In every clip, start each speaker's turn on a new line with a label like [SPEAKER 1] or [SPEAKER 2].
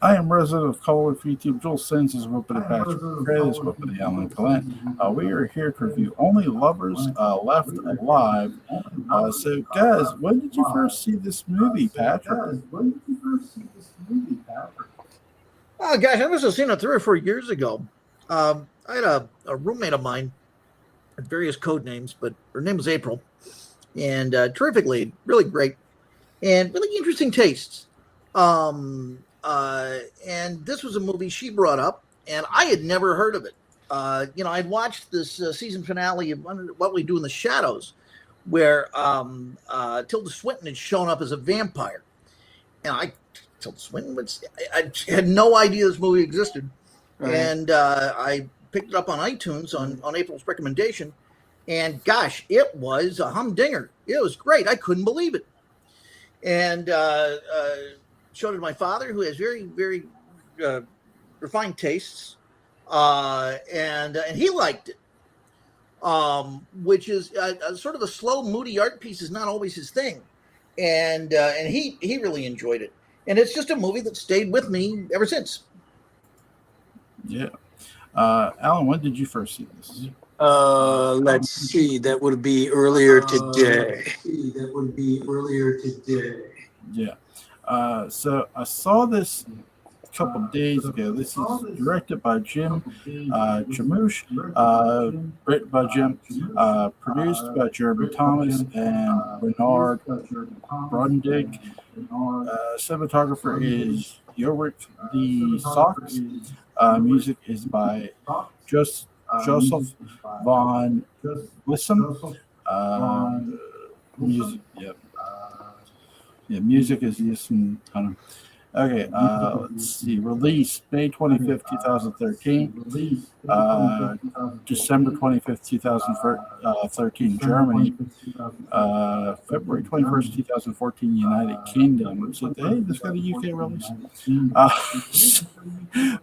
[SPEAKER 1] I am resident of Color for YouTube. Joel Sins is Whoopity Patrick McCray is Whoopity Gallant. We are here to review Only Lovers Left Alive. So, guys, when did you first see this movie, Patrick?
[SPEAKER 2] Oh gosh, I must have seen it 3 or 4 years ago. I had a roommate of mine with various code names, but her name was April, and terrifically, really great, and really interesting tastes. And this was a movie she brought up, and I had never heard of it. I'd watched this season finale of What We Do in the Shadows, where Tilda Swinton had shown up as a vampire, and Tilda Swinton, I had no idea this movie existed,
[SPEAKER 3] Right.
[SPEAKER 2] and I picked it up on iTunes on April's recommendation, and gosh, it was a humdinger. It was great. I couldn't believe it, and showed it to my father, who has very very uh, refined tastes, and he liked it. Which is sort of a slow, moody art piece is not always his thing, and he really enjoyed it, and it's just a movie that stayed with me ever since.
[SPEAKER 1] Yeah. Alan, when did you first see this?
[SPEAKER 3] Let's see. That would be earlier today.
[SPEAKER 1] Yeah. So I saw this a couple days ago. This is directed by Jim Jarmusch, written by Jim, produced by Jeremy Thomas and Bernard Brundig. Cinematographer is Ulrich D. Sachs. Music is by Joseph von Wissam. Uh, music, yeah, yeah, music is just kind of okay. Let's see. Release May 25th, 2013. December 25th, 2013, Germany. February 21st, 2014, United Kingdom. So hey, this got a UK release.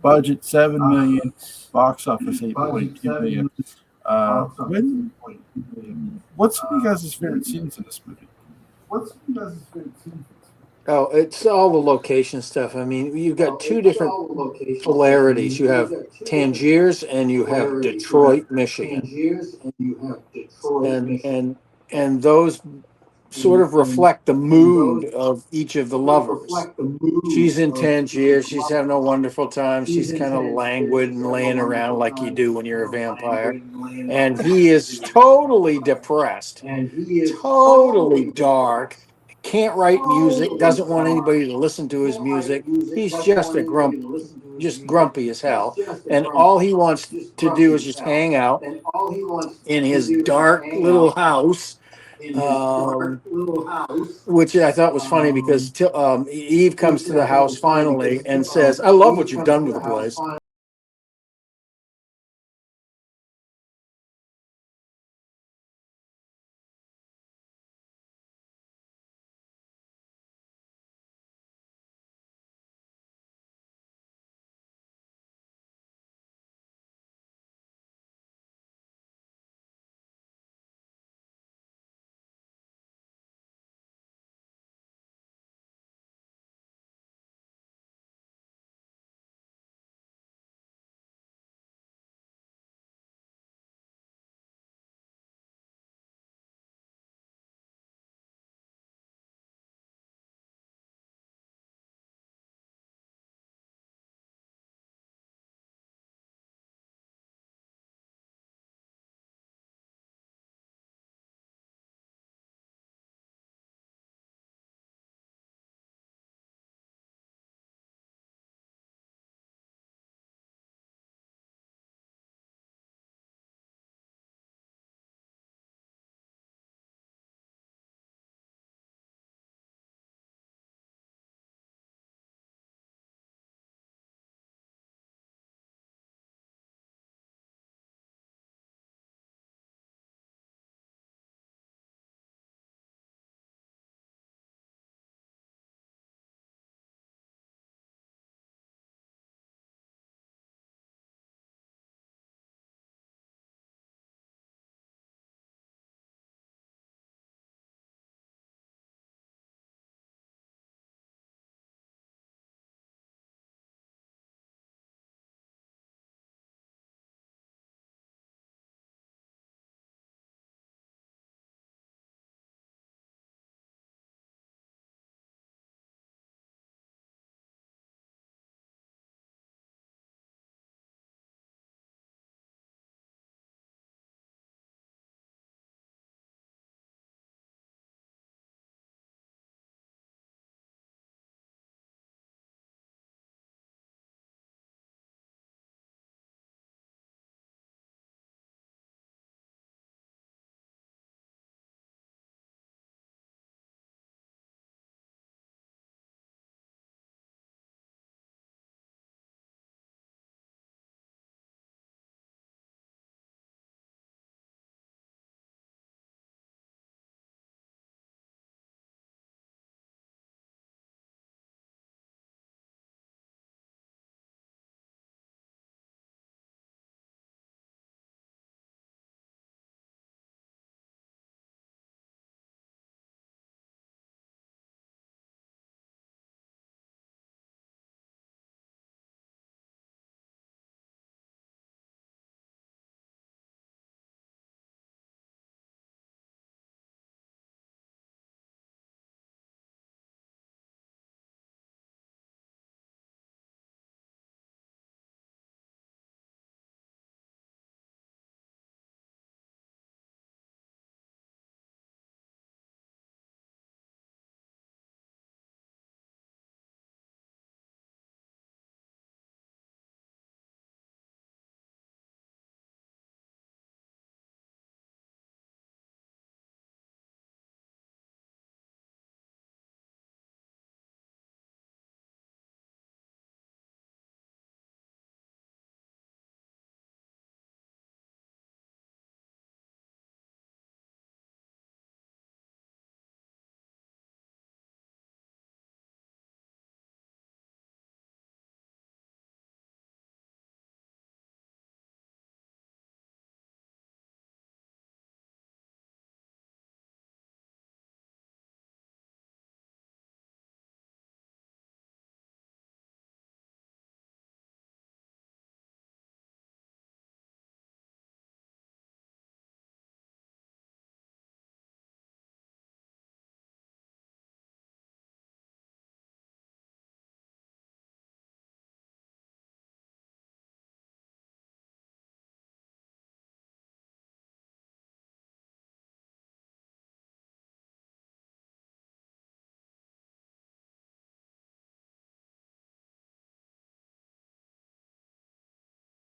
[SPEAKER 1] Budget 7 million. Box office 8.2 million. When? What's some of you guys' favorite scenes in this movie?
[SPEAKER 3] Oh, it's all the location stuff. I mean, you've got two different polarities. You have Tangiers and you have Detroit, Michigan, and those sort of reflect the mood of each of the lovers. She's in Tangier. She's having a wonderful time. She's kind of languid and laying around like you do when you're a vampire. And he is totally depressed, totally dark, can't write music, doesn't want anybody to listen to his music. He's just just grumpy as hell. And all he wants to do is just hang out in his dark little house, which I thought was funny because Eve comes to the house finally and says, "I love what you've done with the place."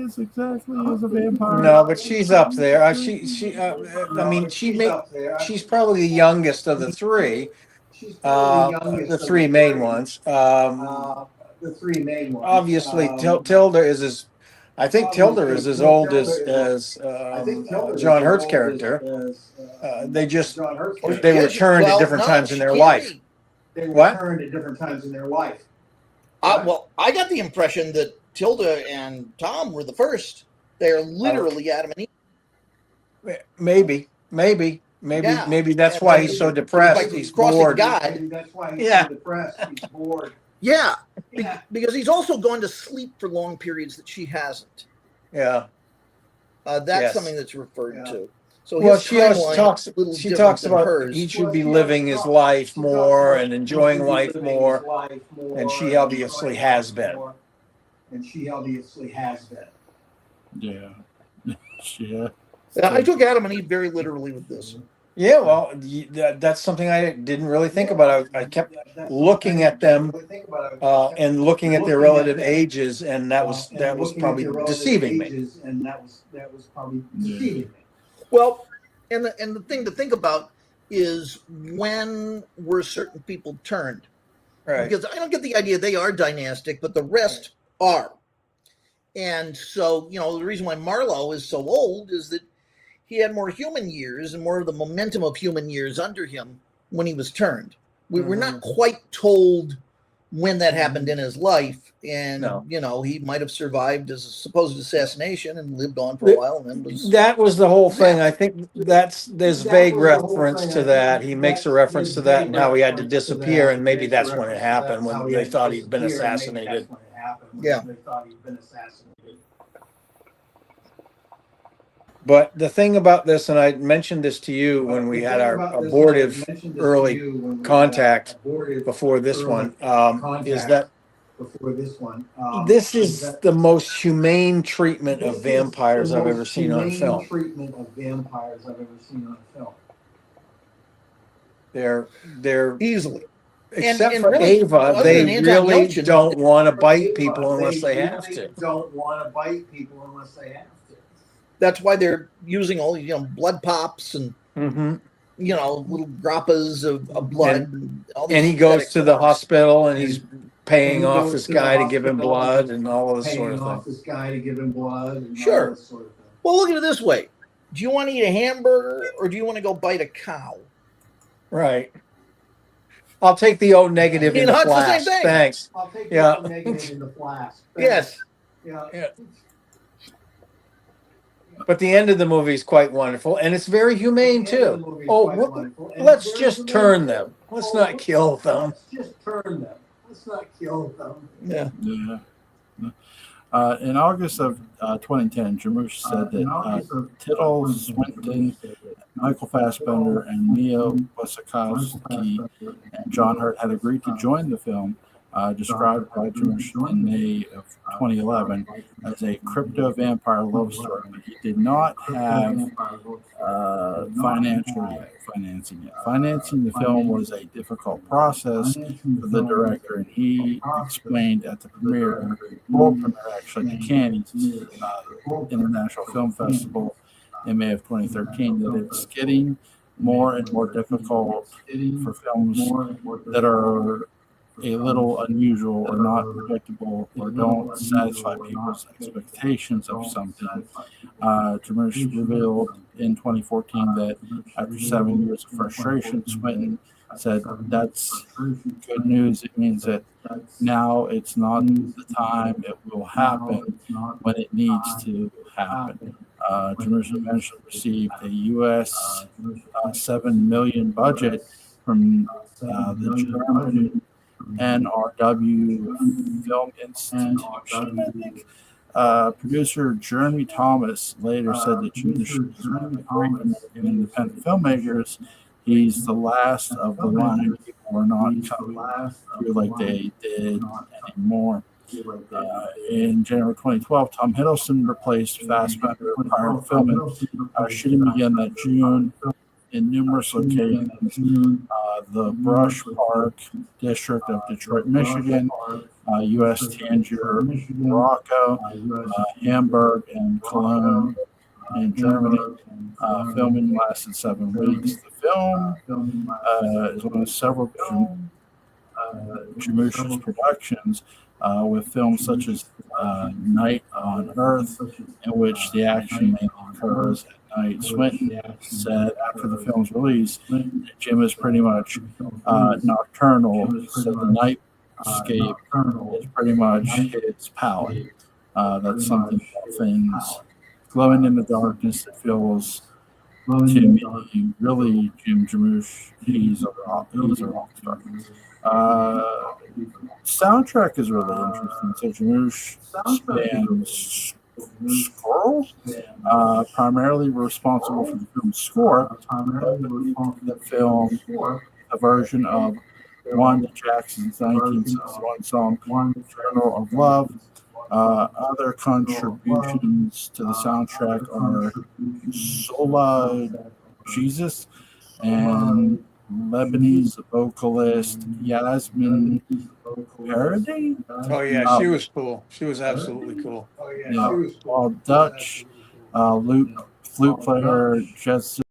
[SPEAKER 1] is exactly as a vampire?
[SPEAKER 3] No, but she's up there. I mean, she's probably the youngest of the three, the three main ones. Obviously, Tilda is as, I think Tilda is as old as John Hurt's character. They just they were turned at different times in their life. What?
[SPEAKER 2] Well, I got the impression that Tilda and Tom were the first. They're literally Adam and Eve.
[SPEAKER 3] Maybe that's why he's so depressed. He's bored.
[SPEAKER 2] God.
[SPEAKER 3] Yeah.
[SPEAKER 2] Yeah, because he's also gone to sleep for long periods that she hasn't.
[SPEAKER 3] Yeah.
[SPEAKER 2] That's something that's referred to. So
[SPEAKER 3] well, she talks about hers. He should be living his life more and enjoying life more, and she obviously has been.
[SPEAKER 1] Yeah. Yeah.
[SPEAKER 2] I took Adam and Eve very literally with this.
[SPEAKER 3] Yeah, well, that's something I didn't really think about. I kept looking at them and looking at their relative ages, and that was probably deceiving me.
[SPEAKER 2] Well, and the thing to think about is when were certain people turned?
[SPEAKER 3] Right.
[SPEAKER 2] Because I don't get the idea they are dynastic, but the rest are. And so, the reason why Marlowe is so old is that he had more human years and more of the momentum of human years under him when he was turned. We're not quite told when that happened in his life. And, he might have survived as a supposed assassination and lived on for a while. And then
[SPEAKER 3] that was the whole thing. I think there's vague reference to that. He makes a reference to that and how he had to disappear. And maybe that's when it happened, when they thought he'd been assassinated.
[SPEAKER 2] Yeah.
[SPEAKER 3] But the thing about this, and I mentioned this to you when we had our abortive early contact before this one, is that this is the most humane treatment of vampires I've ever seen on film. They're
[SPEAKER 2] easily.
[SPEAKER 3] Except for really, Ava, they really don't want to bite people unless they have to.
[SPEAKER 2] That's why they're using all blood pops and little droppas of blood.
[SPEAKER 3] And he goes to the hospital and he's paying off this guy to give him blood and all of this sort of thing.
[SPEAKER 2] Sure. Well, look at it this way: do you want to eat a hamburger or do you want to go bite a cow?
[SPEAKER 3] Right. I'll take the O negative in the flash.
[SPEAKER 2] The same thing.
[SPEAKER 3] Thanks.
[SPEAKER 4] I'll take the O negative in the flash.
[SPEAKER 2] Yes.
[SPEAKER 3] Yeah. But the end of the movie is quite wonderful, and it's very humane too. Let's just turn them. Let's not kill them.
[SPEAKER 2] Yeah.
[SPEAKER 1] In August of 2010, Jarmusch said that Tittle Swinton, Michael Fassbender, and Mia Wasikowski and John Hurt had agreed to join the film, described by Jarmusch in May of 2011 as a crypto-vampire love story. But he did not have financing it. Financing the film was a difficult process for the director, and he explained at the world premiere actually, at the Cannes International Film Festival in May of 2013, that it's getting more and more difficult for films that are a little unusual or not predictable or don't satisfy people's expectations of something. Jarmusch revealed in 2014 that after 7 years of frustration, Swinton said, "That's good news. It means that now it's not the time. It will happen when it needs to happen." Jarmusch eventually received a U.S. $7 million budget from the German NRW Film Institution, I think. Producer Jeremy Thomas later said that Jarmusch is one of the great American independent filmmakers. He's the last of the line. People are not coming through like they did anymore. In January 2012, Tom Hiddleston replaced Fassbender prior to filming. Shooting began that June. in numerous occasions the Brush Park District of Detroit, Michigan, U.S. Tangier, Morocco, Hamburg, and Cologne in Germany. Filming lasted 7 weeks. The film is one of several Jarmusch's productions with films such as Night on Earth, in which the action mainly occurs at night. Swinton said after the film's release, Jim is pretty much nocturnal, so the nightscape is pretty much his palette. That's something about things glowing in the darkness that feels to me really Jim Jarmusch. He's a rock star. Soundtrack is really interesting. So Jarmusch spans Squirrel, primarily responsible for the film's score. The film, a version of Wanda Jackson's 1961 song "Journal of Love." Other contributions to the soundtrack are Sola Jesus and Lebanese vocalist Yasmin Parody.
[SPEAKER 3] Oh yeah, she was cool. She was absolutely cool.
[SPEAKER 1] While Dutch flute player Jesse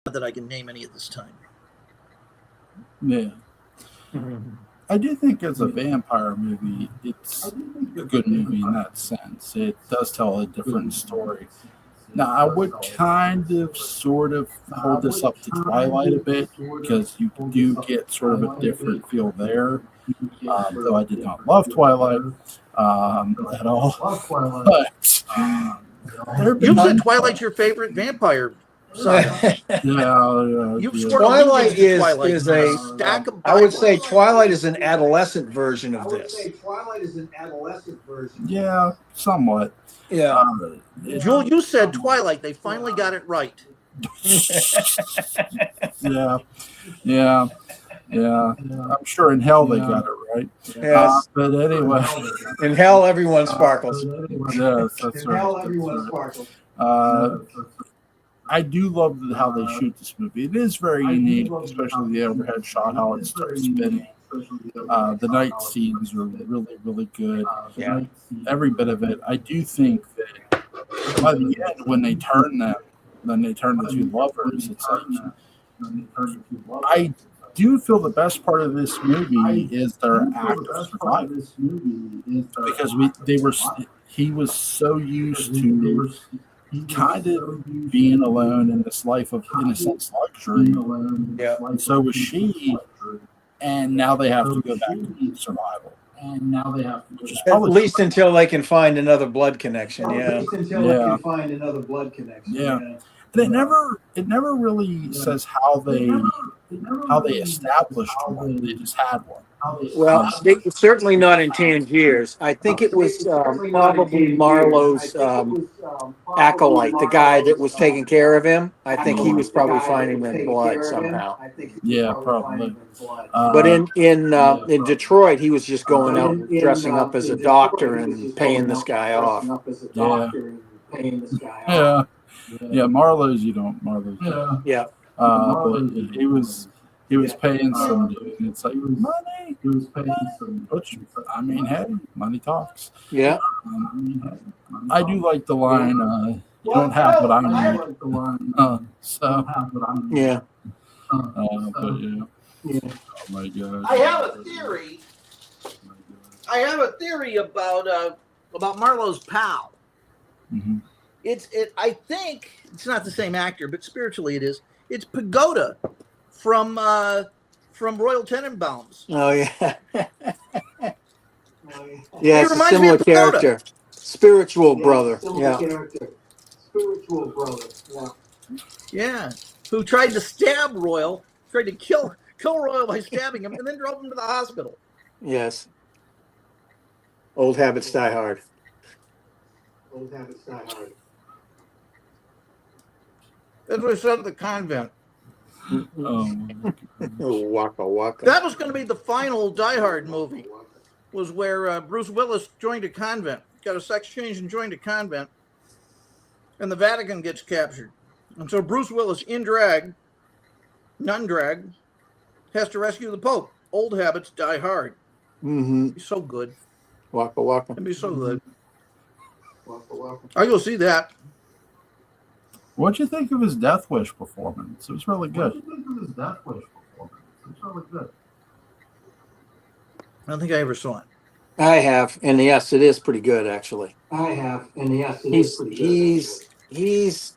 [SPEAKER 2] that I can name any at this time.
[SPEAKER 1] Yeah. I do think as a vampire movie, it's a good movie in that sense. It does tell a different story. Now, I would kind of sort of hold this up to Twilight a bit because you do get sort of a different feel there. Though I did not love Twilight at all. But
[SPEAKER 2] You said Twilight's your favorite vampire saga. You've sworn
[SPEAKER 3] Twilight
[SPEAKER 2] allegiance to
[SPEAKER 3] is
[SPEAKER 2] Twilight.
[SPEAKER 3] a
[SPEAKER 2] Stack of
[SPEAKER 3] I would say
[SPEAKER 2] Bibles.
[SPEAKER 3] Twilight is an adolescent version of this.
[SPEAKER 1] Yeah, somewhat.
[SPEAKER 3] Yeah.
[SPEAKER 2] Jewel, you said Twilight. They finally got it right.
[SPEAKER 1] Yeah. I'm sure in hell they got it right.
[SPEAKER 3] Yes.
[SPEAKER 1] But anyway.
[SPEAKER 3] In hell, everyone sparkles.
[SPEAKER 1] Yes, that's right. I do love how they shoot this movie. It is very unique, especially the overhead shot, how it starts spinning. The night scenes are really, really good.
[SPEAKER 3] Yeah.
[SPEAKER 1] Every bit of it. I do think that by the end, when they turn them, then they turn the two lovers. It's like I do feel the best part of this movie is their act of survival, because he was so used to kind of being alone in this life of, in a sense, luxury.
[SPEAKER 3] Yeah.
[SPEAKER 1] And so was she. And now they have to go back to survival.
[SPEAKER 4] And now they have to do
[SPEAKER 1] Which is
[SPEAKER 4] that.
[SPEAKER 3] At
[SPEAKER 1] probably
[SPEAKER 3] least until they can find another blood connection.
[SPEAKER 4] At
[SPEAKER 3] Yeah.
[SPEAKER 4] least until
[SPEAKER 1] Yeah.
[SPEAKER 4] they can find another blood connection.
[SPEAKER 1] Yeah. And it never really says how they established one. They just had one.
[SPEAKER 3] Well, they, certainly not in Tangiers. I think it was probably Marlowe's acolyte, the guy that was taking care of him. I think he was probably finding the blood somehow.
[SPEAKER 1] Yeah, probably.
[SPEAKER 3] But in Detroit, he was just going out and dressing up as a doctor and paying this guy off.
[SPEAKER 1] Yeah. Yeah, Marlowe's you don't Marlowe's.
[SPEAKER 3] Yeah.
[SPEAKER 1] But he was paying some dude, and it's like money. He was paying some, which I mean, hey, money talks.
[SPEAKER 3] Yeah.
[SPEAKER 1] I do like the line. You don't have what I need. So
[SPEAKER 3] Yeah.
[SPEAKER 1] but yeah. Oh my god.
[SPEAKER 2] I have a theory about Marlowe's pal.
[SPEAKER 1] Mm-hmm.
[SPEAKER 2] I think it's not the same actor, but spiritually it is. It's Pagoda from Royal Tenenbaums.
[SPEAKER 3] Oh yeah. Yeah, it's a
[SPEAKER 2] reminds me
[SPEAKER 3] similar
[SPEAKER 2] of Pagoda.
[SPEAKER 3] character. Spiritual brother. Yeah.
[SPEAKER 4] Spiritual brother.
[SPEAKER 2] Yeah, who tried to stab Royal, tried to kill Royal by stabbing him, and then drove him to the hospital.
[SPEAKER 3] Yes. Old habits die hard.
[SPEAKER 2] That's what I said at the convent.
[SPEAKER 3] Waka waka.
[SPEAKER 2] That was going to be the final Die Hard movie, was where Bruce Willis joined a convent, got a sex change and joined a convent, and the Vatican gets captured. And so Bruce Willis, in drag, non-drag, has to rescue the Pope. Old habits die hard.
[SPEAKER 3] Mm-hmm.
[SPEAKER 2] It'd be so good.
[SPEAKER 3] Waka waka.
[SPEAKER 2] It'd be so good. I go see that.
[SPEAKER 1] What'd you think of his Death Wish performance? It was really good.
[SPEAKER 2] I don't think I ever saw it.
[SPEAKER 3] I have, and yes, it is pretty good actually.
[SPEAKER 4] I have, and yes, it is pretty good.
[SPEAKER 3] He's